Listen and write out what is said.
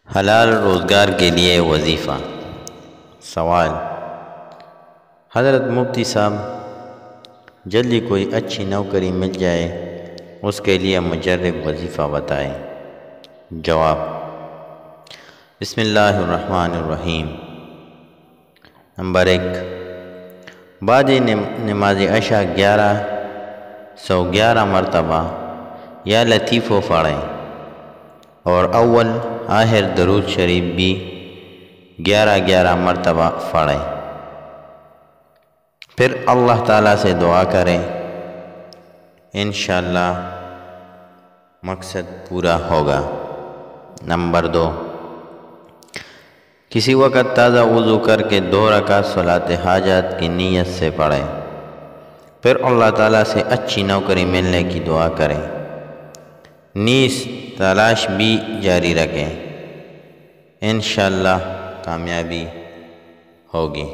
حلال روزگار کے لیے وظیفہ۔ سوال: حضرت مفتی صاحب، جلدی کوئی اچھی نوکری مل جائے، اس کے لیے مجرب وظیفہ بتائیں۔ جواب: بسم اللہ الرحمن الرحیم۔ نمبر 1، بعد نماز عشاء 1111 مرتبہ یا لطیفہ پڑھیں، اور اول آخر درود شریف بھی 11 مرتبہ پڑھیں۔ پھر اللہ تعالیٰ سے دعا کریں، انشاءاللہ مقصد پورا ہوگا۔ نمبر 2، کسی وقت تازہ وضو کر کے 2 رکعت صلاۃ حاجات کی نیت سے پڑھیں، پھر اللہ تعالیٰ سے اچھی نوکری ملنے کی دعا کریں، نیز تلاش بھی جاری رکھیں، انشاءاللہ کامیابی ہوگی۔